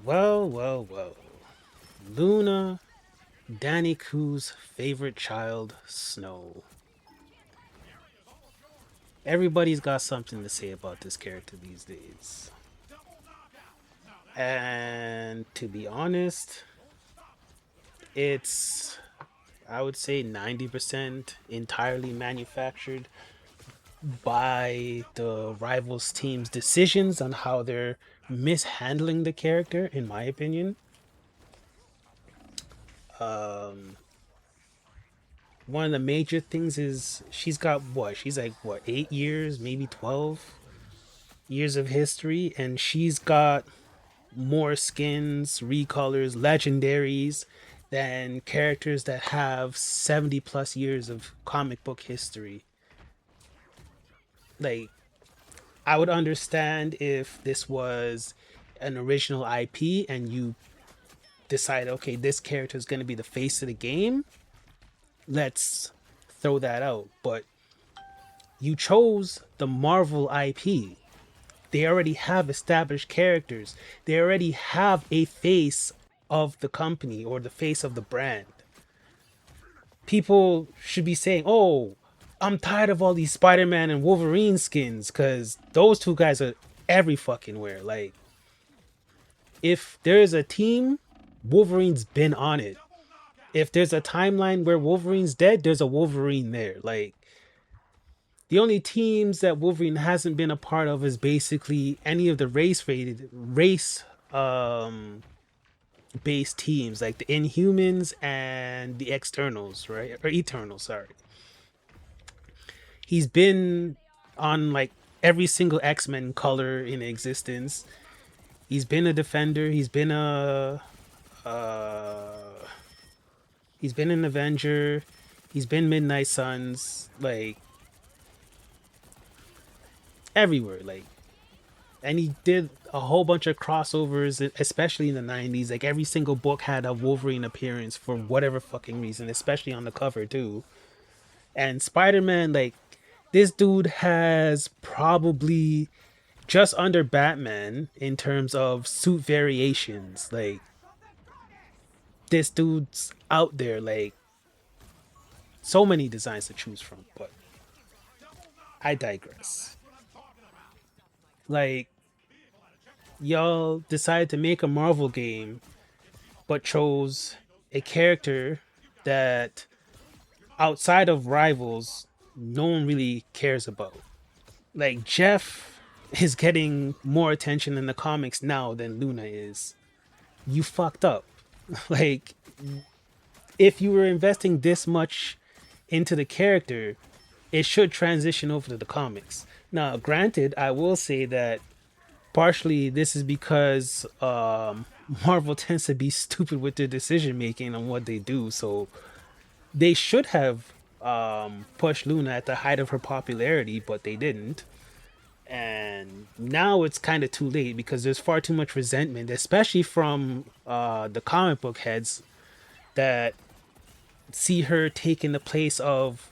Well, well, well. Luna, Danny Koo's favorite child, Snow. Everybody's got something to say about this character these days. And to be honest, it's, I would say, 90% entirely manufactured by the rivals team's decisions on how they're mishandling the character, in my opinion. Um, One of the major things is she's got what? She's like what, 8 years, maybe 12 years of history, and she's got more skins, recolors, legendaries than characters that have 70 plus years of comic book history. Like, I would understand if this was an original IP and you decide, okay, this character is going to be the face of the game. Let's throw that out. But you chose the Marvel IP. They already have established characters. They already have a face of the company or the face of the brand. People should be saying, "Oh, I'm tired of all these Spider-Man and Wolverine skins cuz those two guys are every fucking where." Like, if there is a team, Wolverine's been on it. If there's a timeline where Wolverine's dead, there's a Wolverine there. Like, the only teams that Wolverine hasn't been a part of is basically any of the race based teams like the Inhumans and the Externals, right? Or Eternals, sorry. He's been on like every single X-Men color in existence. He's been a defender, uh he's been an Avenger, he's been Midnight Suns, like everywhere. Like, and he did a whole bunch of crossovers, especially in the 90s. Like, every single book had a Wolverine appearance for whatever fucking reason, especially on the cover too. And Spider-Man, like, this dude has probably just under Batman in terms of suit variations. Like, this dude's out there, like, so many designs to choose from. But I digress. Like, y'all decided to make a Marvel game but chose a character that outside of rivals no one really cares about. Like, Jeff is getting more attention in the comics now than Luna is. You fucked up. Like, if you were investing this much into the character, it should transition over to the comics. Now, granted, I will say that partially this is because Marvel tends to be stupid with their decision making on what they do. So they should have pushed Luna at the height of her popularity, but they didn't. And now it's kind of too late because there's far too much resentment, especially from the comic book heads that see her taking the place of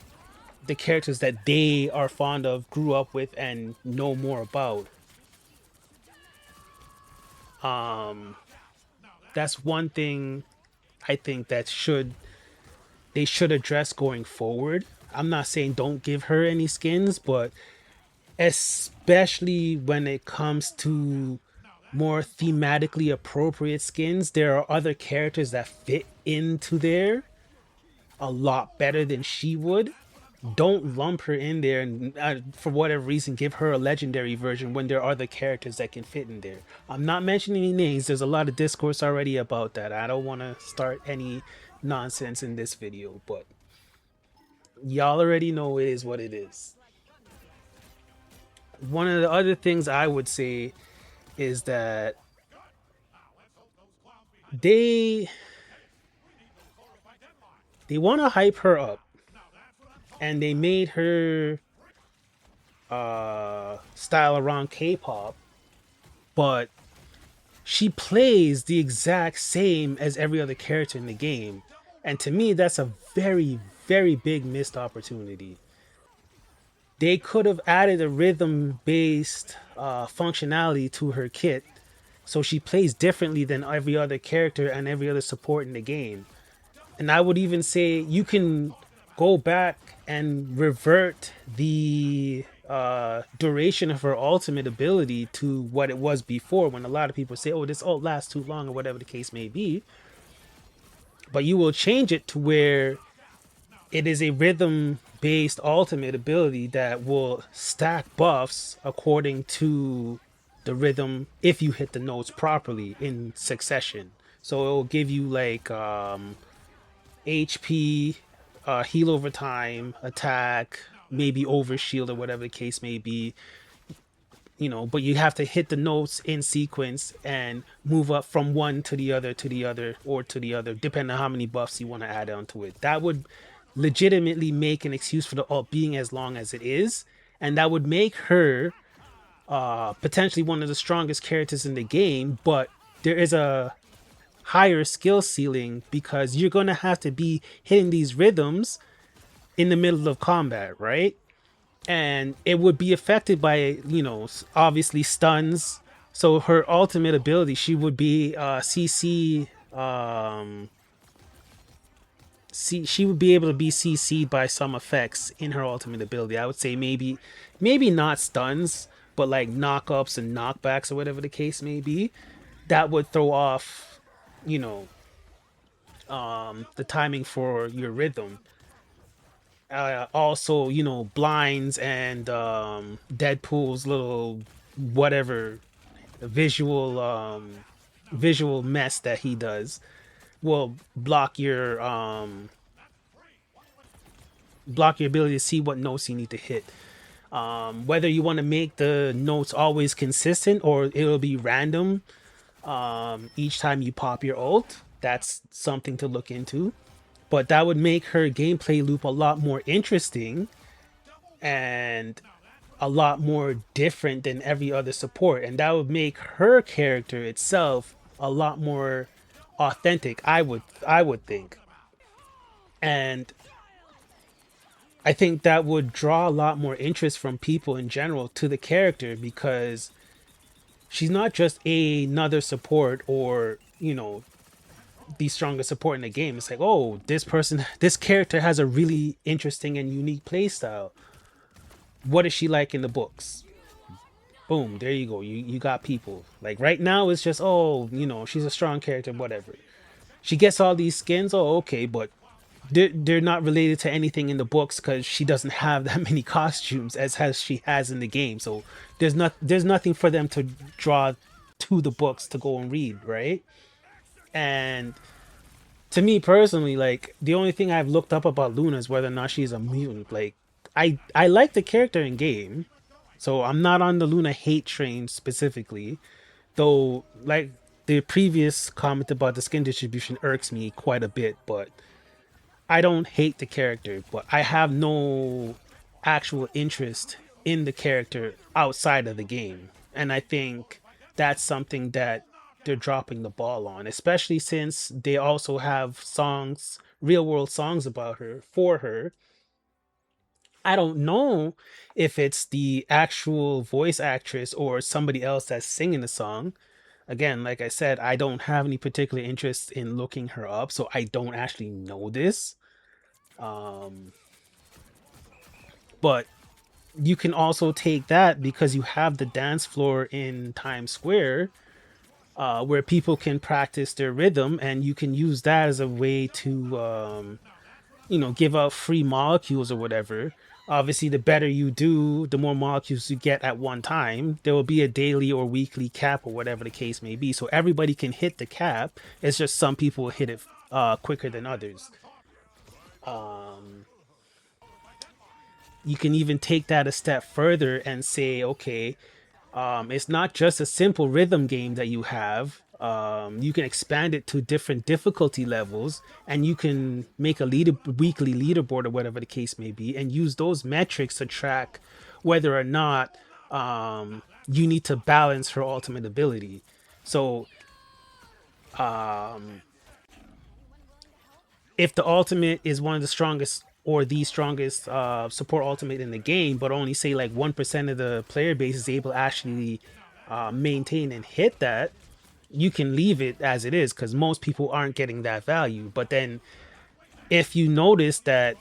the characters that they are fond of, grew up with, and know more about. Um, that's one thing I think that they should address going forward. I'm not saying don't give her any skins, but especially when it comes to more thematically appropriate skins, there are other characters that fit into there a lot better than she would. Don't lump her in there and for whatever reason give her a legendary version when there are other characters that can fit in there. I'm not mentioning any names. There's a lot of discourse already about that. I don't want to start any nonsense in this video, but y'all already know it is what it is. One of the other things I would say is that they they want to hype her up, and they made her style around K-pop, but she plays the exact same as every other character in the game. And to me, that's a very, very big missed opportunity. They could have added a rhythm based functionality to her kit So she plays differently than every other character and every other support in the game. And I would even say you can go back and revert the duration of her ultimate ability to what it was before, when a lot of people say, oh, this ult lasts too long or whatever the case may be. But you will change it to where it is a rhythm based ultimate ability that will stack buffs according to the rhythm if you hit the notes properly in succession. So it will give you like HP, heal over time, attack, maybe overshield or whatever the case may be, but you have to hit the notes in sequence and move up from one to the other, to the other, or to the other, depending on how many buffs you want to add onto it. That would legitimately make an excuse for the ult being as long as it is, and that would make her potentially one of the strongest characters in the game. But there is a higher skill ceiling because you're going to have to be hitting these rhythms in the middle of combat, right? And it would be affected by, obviously stuns. So her ultimate ability, she would be CC. She would be able to be CC'd by some effects in her ultimate ability. I would say maybe not stuns, but like knockups and knockbacks or whatever the case may be. That would throw off, you know, the timing for your rhythm. Also, blinds and Deadpool's little whatever visual visual mess that he does will block your ability to see what notes you need to hit. Whether you want to make the notes always consistent or it'll be random each time you pop your ult, that's something to look into. But that would make her gameplay loop a lot more interesting and a lot more different than every other support, and that would make her character itself a lot more authentic. I would think, and I think that would draw a lot more interest from people in general to the character because she's not just another support or the strongest support in the game. It's like, oh, this character has a really interesting and unique playstyle. What is she like in the books? Boom, there you go. You got people. Like right now it's just, oh, she's a strong character, whatever. She gets all these skins, oh okay, but they're not related to anything in the books because she doesn't have that many costumes as she has in the game. So there's nothing for them to draw to the books to go and read, right? And to me personally, like the only thing I've looked up about Luna is whether or not she's a mutant. Like I like the character in game, so I'm not on the Luna hate train specifically. Though, like the previous comment about the skin distribution irks me quite a bit, but I don't hate the character, but I have no actual interest in the character outside of the game. And I think that's something that they're dropping the ball on, especially since they also have songs, real world songs about her, for her. I don't know if it's the actual voice actress or somebody else that's singing the song. Again, like I said, I don't have any particular interest in looking her up, so I don't actually know this. Um, but you can also take that because you have the dance floor in Times Square, where people can practice their rhythm, and you can use that as a way to, give out free molecules or whatever. Obviously, the better you do, the more molecules you get at one time. There will be a daily or weekly cap or whatever the case may be. So everybody can hit the cap. It's just some people will hit it quicker than others. Um, you can even take that a step further and say, okay, it's not just a simple rhythm game that you have. You can expand it to different difficulty levels, and you can make a weekly leaderboard or whatever the case may be, and use those metrics to track whether or not you need to balance her ultimate ability. So, um, if the ultimate is one of the strongest or the strongest support ultimate in the game, but only say like 1% of the player base is able to actually maintain and hit that, you can leave it as it is because most people aren't getting that value. But then if you notice that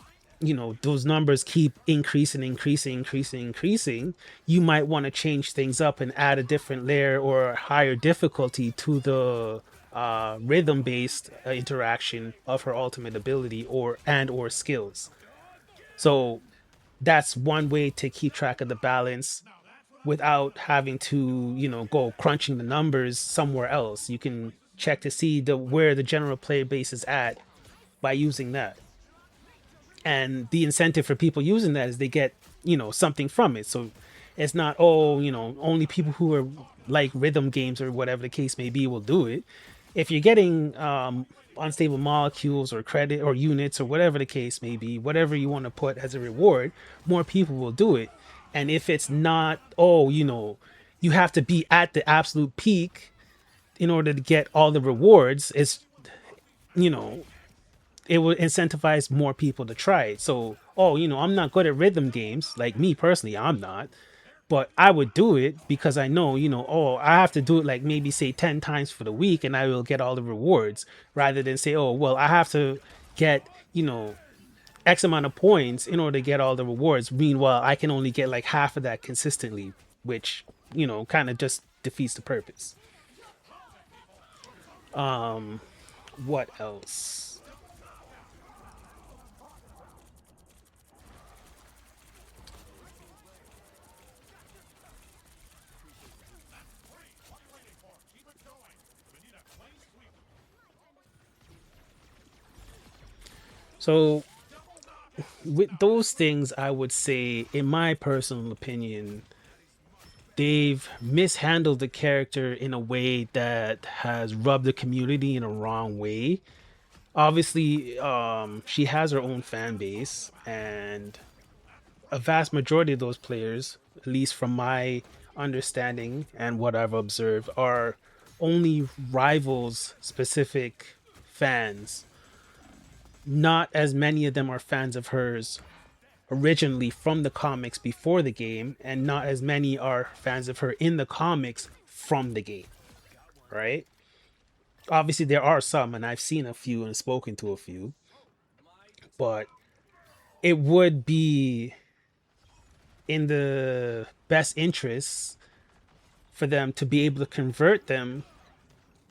those numbers keep increasing, you might want to change things up and add a different layer or higher difficulty to the rhythm based interaction of her ultimate ability or skills. So that's one way to keep track of the balance without having to go crunching the numbers somewhere else. You can check to see the where the general player base is at by using that. And the incentive for people using that is they get something from it. So it's not, oh, only people who are like rhythm games or whatever the case may be will do it. If you're getting unstable molecules or credit or units or whatever the case may be, whatever you want to put as a reward, more people will do it. And if it's not, oh, you have to be at the absolute peak in order to get all the rewards, it's you know it would incentivize more people to try it. So, oh, I'm not good at rhythm games. Like me personally, I'm not. But I would do it because I know, oh, I have to do it like maybe say 10 times for the week and I will get all the rewards rather than say, oh, well, I have to get, X amount of points in order to get all the rewards. Meanwhile, I can only get like half of that consistently, which, kind of just defeats the purpose. What else? So with those things, I would say, in my personal opinion, they've mishandled the character in a way that has rubbed the community in a wrong way. Obviously, she has her own fan base, and a vast majority of those players, at least from my understanding and what I've observed, are only rivals specific fans. Not as many of them are fans of hers originally from the comics before the game, and not as many are fans of her in the comics from the game, right? Obviously, there are some, and I've seen a few and spoken to a few, but it would be in the best interests for them to be able to convert them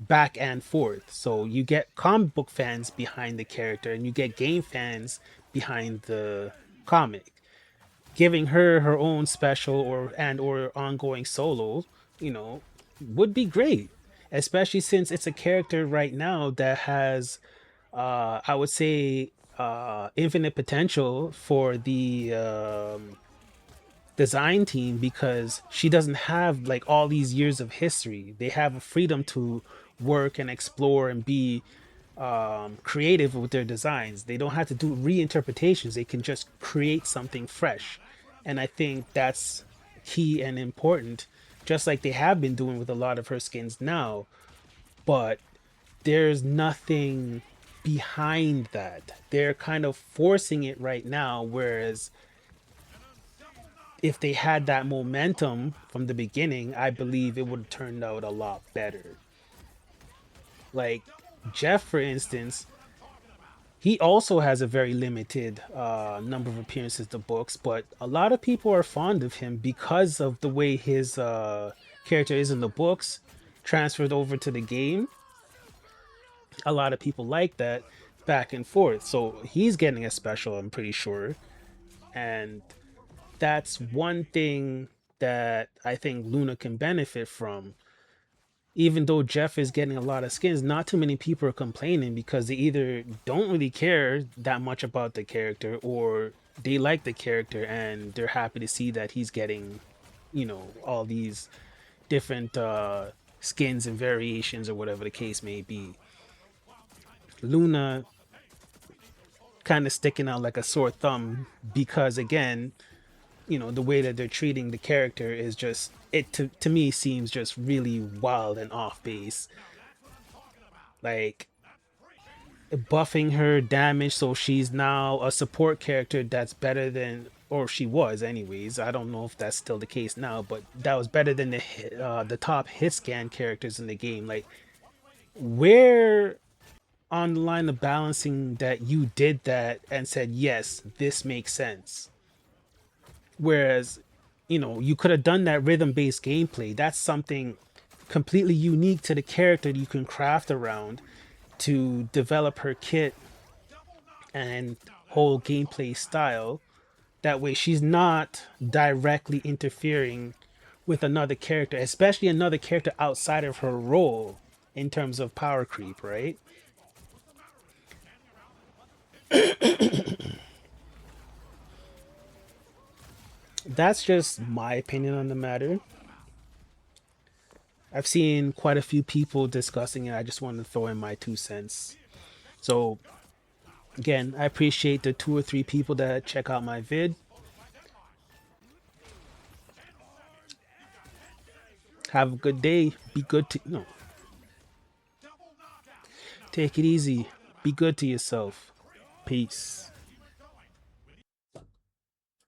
back and forth. So you get comic book fans behind the character, and you get game fans behind the comic. Giving her her own special or ongoing solo, you know, would be great, especially since it's a character right now that has, I would say, infinite potential for the design team because she doesn't have like all these years of history. They have a freedom to work and explore and be creative with their designs. They don't have to do reinterpretations. They can just create something fresh. And I think that's key and important, just like they have been doing with a lot of her skins now. But there's nothing behind that. They're kind of forcing it right now. Whereas if they had that momentum from the beginning, I believe it would have turned out a lot better. Like Jeff, for instance, he also has a very limited number of appearances to books, but a lot of people are fond of him because of the way his character is in the books transferred over to the game. A lot of people like that back and forth. So he's getting a special, I'm pretty sure. And that's one thing that I think Luna can benefit from. Even though Jeff is getting a lot of skins, not too many people are complaining because they either don't really care that much about the character or they like the character and they're happy to see that he's getting, all these different skins and variations or whatever the case may be. Luna kind of sticking out like a sore thumb because, again, the way that they're treating the character is just, it to me seems just really wild and off base. Like buffing her damage so she's now a support character that's better than, or she was anyways, I don't know if that's still the case now, but that was better than the top hit scan characters in the game. Like Where on the line of balancing that you did that and said, yes, this makes sense? Whereas, you could have done that rhythm based gameplay. That's something completely unique to the character that you can craft around to develop her kit and whole gameplay style. That way, she's not directly interfering with another character, especially another character outside of her role in terms of power creep, right? That's just my opinion on the matter. I've seen quite a few people discussing it. I just wanted to throw in my 2 cents. So, again, I appreciate the 2 or 3 people that check out my vid. Have a good day. Be good to, take it easy. Be good to yourself. Peace.